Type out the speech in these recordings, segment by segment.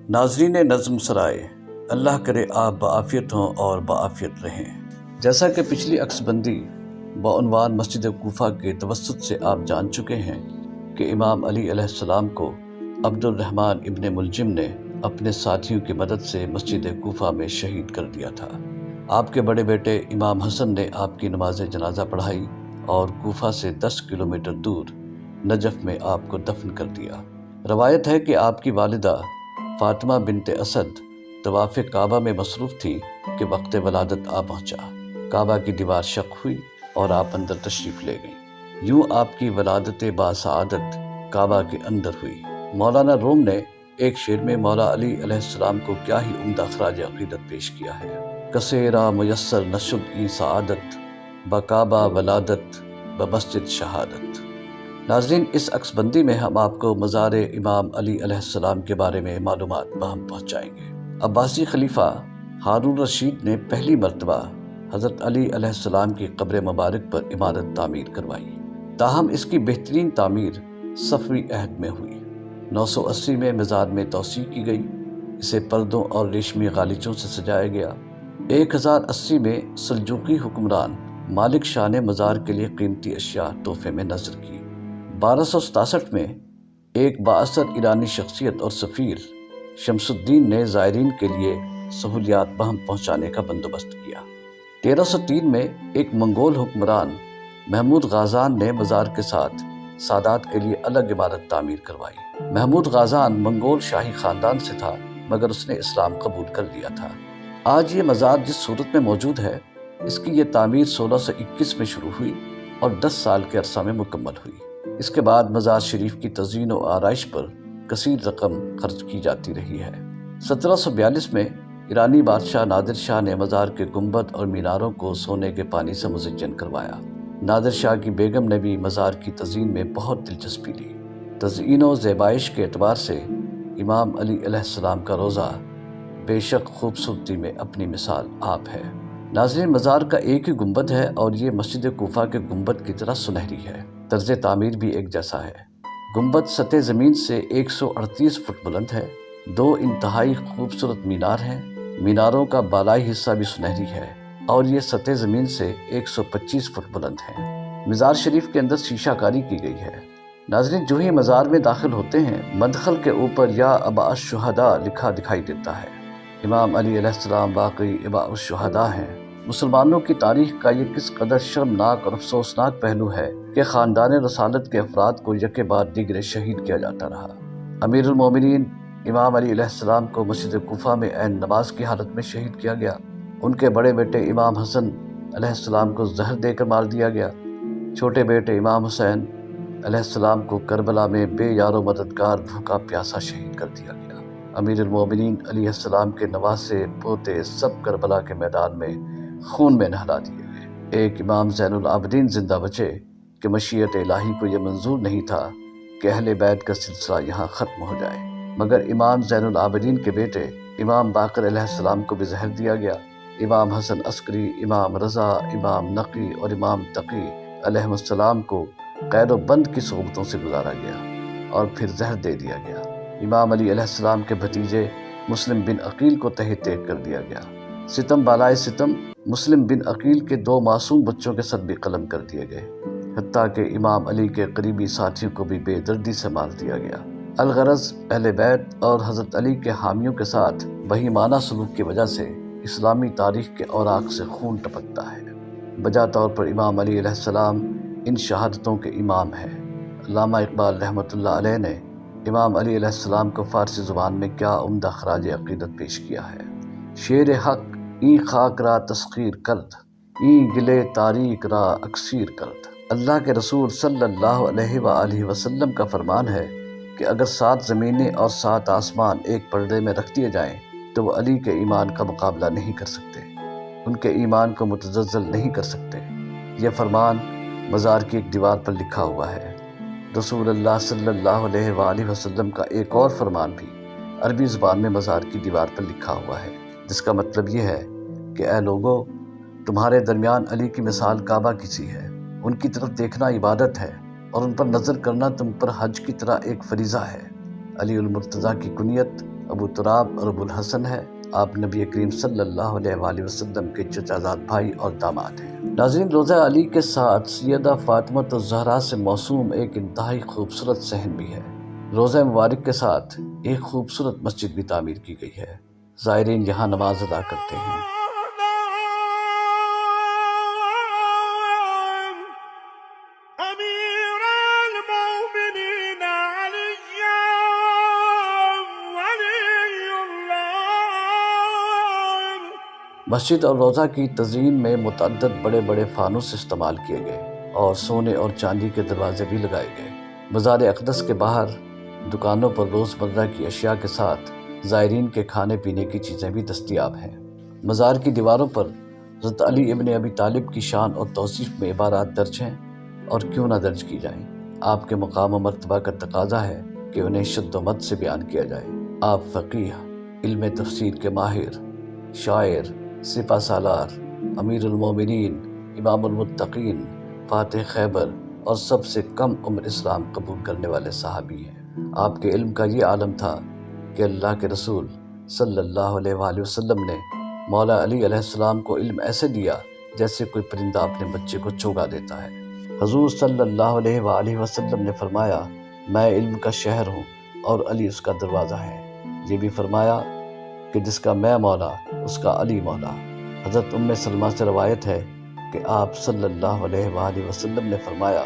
ناظرین نظم سرائے، اللہ کرے آپ بعافیت ہوں اور بعافیت رہیں۔ جیسا کہ پچھلی عکس بندی بعنوان مسجد کوفہ کے توسط سے آپ جان چکے ہیں کہ امام علی علیہ السلام کو عبد الرحمن ابن ملجم نے اپنے ساتھیوں کی مدد سے مسجد کوفہ میں شہید کر دیا تھا۔ آپ کے بڑے بیٹے امام حسن نے آپ کی نماز جنازہ پڑھائی اور کوفہ سے 10 کلومیٹر دور نجف میں آپ کو دفن کر دیا۔ روایت ہے کہ آپ کی والدہ فاطمہ بنت اسد طواف کعبہ میں مصروف تھی کہ وقت ولادت آ پہنچا۔ کعبہ کی دیوار شق ہوئی اور آپ اندر تشریف لے گئیں۔ یوں آپ کی ولادت باسعادت کعبہ کے اندر ہوئی۔ مولانا روم نے ایک شعر میں مولا علی علیہ السلام کو کیا ہی عمدہ خراج عقیدت پیش کیا ہے: کثیرا میسر نشد ای سعادت، بکعبہ ولادت بمسجد شہادت۔ ناظرین، اس عکس بندی میں ہم آپ کو مزار امام علی علیہ السلام کے بارے میں معلومات بہم پہنچائیں گے۔ عباسی خلیفہ ہارون رشید نے پہلی مرتبہ حضرت علی علیہ السلام کی قبر مبارک پر عمارت تعمیر کروائی، تاہم اس کی بہترین تعمیر صفوی عہد میں ہوئی۔ 980 میں مزار میں توسیع کی گئی، اسے پردوں اور ریشمی غالیچوں سے سجایا گیا۔ 1080 میں سلجوقی حکمران مالک شاہ نے مزار کے لیے قیمتی اشیاء تحفے میں نذر کی۔ 1267 میں ایک بااثر ایرانی شخصیت اور سفیر شمس الدین نے زائرین کے لیے سہولیات بہم پہنچانے کا بندوبست کیا۔ 1303 میں ایک منگول حکمران محمود غازان نے مزار کے ساتھ سادات کے لیے الگ عمارت تعمیر کروائی۔ محمود غازان منگول شاہی خاندان سے تھا، مگر اس نے اسلام قبول کر لیا تھا۔ آج یہ مزار جس صورت میں موجود ہے، اس کی یہ تعمیر 1621 میں شروع ہوئی اور 10 سال کے عرصہ میں مکمل ہوئی۔ اس کے بعد مزار شریف کی تزئین و آرائش پر کثیر رقم خرچ کی جاتی رہی ہے۔ 1742 میں ایرانی بادشاہ نادر شاہ نے مزار کے گنبد اور میناروں کو سونے کے پانی سے مزین کروایا۔ نادر شاہ کی بیگم نے بھی مزار کی تزئین میں بہت دلچسپی لی۔ تزئین و زیبائش کے اعتبار سے امام علی علیہ السلام کا روضہ بے شک خوبصورتی میں اپنی مثال آپ ہے۔ ناظرین، مزار کا ایک ہی گنبد ہے اور یہ مسجد کوفہ کے گنبد کی طرح سنہری ہے۔ طرز تعمیر بھی ایک جیسا ہے۔ گنبد سطح زمین سے 138 فٹ بلند ہے۔ 2 انتہائی خوبصورت مینار ہیں۔ میناروں کا بالائی حصہ بھی سنہری ہے اور یہ سطح زمین سے 125 فٹ بلند ہیں۔ مزار شریف کے اندر شیشہ کاری کی گئی ہے۔ ناظرین، جو ہی مزار میں داخل ہوتے ہیں، مدخل کے اوپر یا ابا الشہداء لکھا دکھائی دیتا ہے۔ امام علی علیہ السلام واقعی ابا الشہداء ہیں۔ مسلمانوں کی تاریخ کا یہ کس قدر شرمناک اور افسوسناک پہلو ہے کہ خاندان رسالت کے افراد کو یکے بعد دیگرے شہید کیا جاتا رہا۔ امیر المومنین امام علی علیہ السلام کو مسجد کوفہ میں عین نماز کی حالت میں شہید کیا گیا۔ ان کے بڑے بیٹے امام حسن علیہ السلام کو زہر دے کر مار دیا گیا۔ چھوٹے بیٹے امام حسین علیہ السلام کو کربلا میں بے یار و مددگار بھوکا پیاسا شہید کر دیا گیا۔ امیر المومنین علیہ السلام کے نواسے پوتے سب کربلا کے میدان میں خون میں نہلا دیے گئے۔ ایک امام زین العابدین زندہ بچے کہ مشیت الہی کو یہ منظور نہیں تھا کہ اہل بیت کا سلسلہ یہاں ختم ہو جائے، مگر امام زین العابدین کے بیٹے امام باقر علیہ السلام کو بھی زہر دیا گیا۔ امام حسن عسکری، امام رضا، امام نقی اور امام تقی علیہ السلام کو قید و بند کی صحبتوں سے گزارا گیا اور پھر زہر دے دیا گیا۔ امام علی علیہ السلام کے بھتیجے مسلم بن عقیل کو تہہ تیگ کر دیا گیا۔ ستم بالائے ستم مسلم بن عقیل کے 2 معصوم بچوں کے سر بھی قلم کر دیے گئے، حتیٰ کہ امام علی کے قریبی ساتھیوں کو بھی بے دردی سے مار دیا گیا۔ الغرض اہل بیت اور حضرت علی کے حامیوں کے ساتھ بہیمانہ سلوک کی وجہ سے اسلامی تاریخ کے اوراق سے خون ٹپکتا ہے۔ بجا طور پر امام علی علیہ السلام ان شہادتوں کے امام ہیں۔ علامہ اقبال رحمۃ اللہ علیہ نے امام علی علیہ السلام کو فارسی زبان میں کیا عمدہ خراج عقیدت پیش کیا ہے: شیر حق این خاک را تسخیر کرد، این گلے تاریک را اکسیر کرد۔ اللہ کے رسول صلی اللہ علیہ وآلہ وسلم کا فرمان ہے کہ اگر 7 زمینیں اور 7 آسمان ایک پردے میں رکھ دیے جائیں تو وہ علی کے ایمان کا مقابلہ نہیں کر سکتے، ان کے ایمان کو متزلزل نہیں کر سکتے۔ یہ فرمان مزار کی ایک دیوار پر لکھا ہوا ہے۔ رسول اللہ صلی اللہ علیہ وآلہ وسلم کا ایک اور فرمان بھی عربی زبان میں مزار کی دیوار پر لکھا ہوا ہے، جس کا مطلب یہ ہے کہ اے لوگو، تمہارے درمیان علی کی مثال کعبہ کی سی ہے۔ ان کی طرف دیکھنا عبادت ہے اور ان پر نظر کرنا تم پر حج کی طرح ایک فریضہ ہے۔ علی المرتضیٰ کی کنیت ابو تراب اور ابو الحسن ہے۔ آپ نبی کریم صلی اللہ علیہ وآلہ وسلم کے چچازاد بھائی اور داماد ہیں۔ ناظرین، روضہ علی کے ساتھ سیدہ فاطمہ الزہرا سے موسوم ایک انتہائی خوبصورت صحن بھی ہے۔ روضہ مبارک کے ساتھ ایک خوبصورت مسجد بھی تعمیر کی گئی ہے۔ زائرین یہاں نماز ادا کرتے ہیں۔ مسجد اور روضہ کی تزئین میں متعدد بڑے بڑے فانوس استعمال کیے گئے اور سونے اور چاندی کے دروازے بھی لگائے گئے۔ مزار اقدس کے باہر دکانوں پر روزمرہ کی اشیاء کے ساتھ زائرین کے کھانے پینے کی چیزیں بھی دستیاب ہیں۔ مزار کی دیواروں پر حضرت علی ابن ابی طالب کی شان اور توصیف میں عبارات درج ہیں، اور کیوں نہ درج کی جائیں۔ آپ کے مقام و مرتبہ کا تقاضا ہے کہ انہیں شد و مد سے بیان کیا جائے۔ آپ فقیہ، علم تفسیر کے ماہر، شاعر، سپہ سالار، امیر المومنین، امام المتقین، فاتح خیبر اور سب سے کم عمر اسلام قبول کرنے والے صحابی ہیں۔ آپ کے علم کا یہ عالم تھا کہ اللہ کے رسول صلی اللہ علیہ وآلہ وسلم نے مولا علی علیہ السلام کو علم ایسے دیا جیسے کوئی پرندہ اپنے بچے کو چوگا دیتا ہے۔ حضور صلی اللہ علیہ وآلہ وسلم نے فرمایا، میں علم کا شہر ہوں اور علی اس کا دروازہ ہے۔ یہ بھی فرمایا کہ جس کا میں مولا اس کا علی مولا۔ حضرت ام سلمہ سے روایت ہے کہ آپ صلی اللہ علیہ وآلہ وسلم نے فرمایا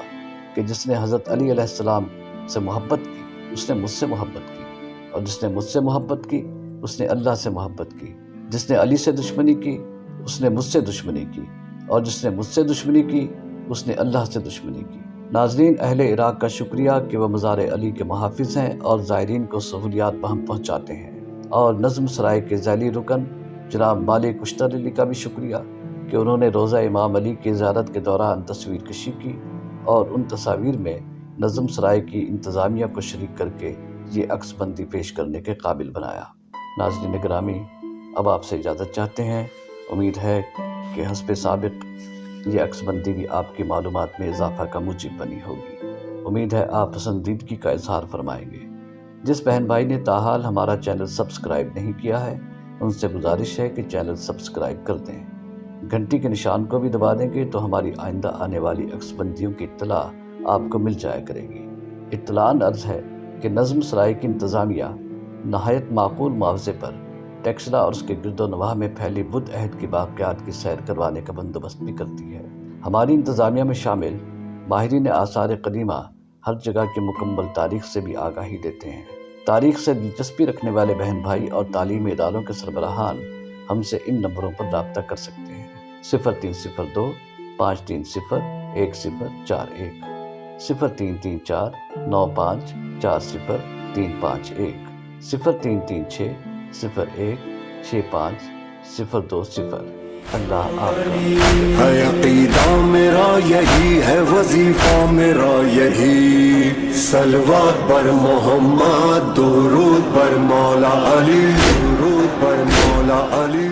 کہ جس نے حضرت علی علیہ السلام سے محبت کی اس نے مجھ سے محبت کی، اور جس نے مجھ سے محبت کی اس نے اللہ سے محبت کی، جس نے علی سے دشمنی کی اس نے مجھ سے دشمنی کی، اور جس نے مجھ سے دشمنی کی اس نے اللہ سے دشمنی کی۔ ناظرین، اہل عراق کا شکریہ کہ وہ مزار علی کے محافظ ہیں اور زائرین کو سہولیات بہم پہنچاتے ہیں، اور نظم سرائے کے ذیلی رکن جناب مالک اشتر علی کا بھی شکریہ کہ انہوں نے روضہ امام علی کی زیارت کے دوران تصویر کشی کی اور ان تصاویر میں نظم سرائے کی انتظامیہ کو شریک کر کے یہ عکس بندی پیش کرنے کے قابل بنایا۔ ناظرین گرامی، اب آپ سے اجازت چاہتے ہیں۔ امید ہے کہ حسب سابق یہ عکس بندی بھی آپ کی معلومات میں اضافہ کا موجب بنی ہوگی۔ امید ہے آپ پسندیدگی کا اظہار فرمائیں گے۔ جس بہن بھائی نے تاحال ہمارا چینل سبسکرائب نہیں کیا ہے ان سے گزارش ہے کہ چینل سبسکرائب کر دیں، گھنٹی کے نشان کو بھی دبا دیں گے تو ہماری آئندہ آنے والی عکس بندیوں کی اطلاع آپ کو مل جایا کرے گی۔ اطلاعاً عرض ہے کہ نظم سرائے کی انتظامیہ نہایت معقول معاوضے پر ٹیکسلا اور اس کے گرد و نواح میں پھیلی بدھ عہد کی باقیات کی سیر کروانے کا بندوبست بھی کرتی ہے۔ ہماری انتظامیہ میں شامل ماہرین آثار قدیمہ ہر جگہ کی مکمل تاریخ سے بھی آگاہی دیتے ہیں۔ تاریخ سے دلچسپی رکھنے والے بہن بھائی اور تعلیمی اداروں کے سربراہان ہم سے ان نمبروں پر رابطہ کر سکتے ہیں: 0302 530 1041، 0334 95 40 351، 0336 01 65 020۔ اللہ آپ کا ہے عقیدہ میرا یہی ہے، وظیفہ میرا یہی، صلوات بر محمد، درود بر مولا علی، درود بر مولا علی۔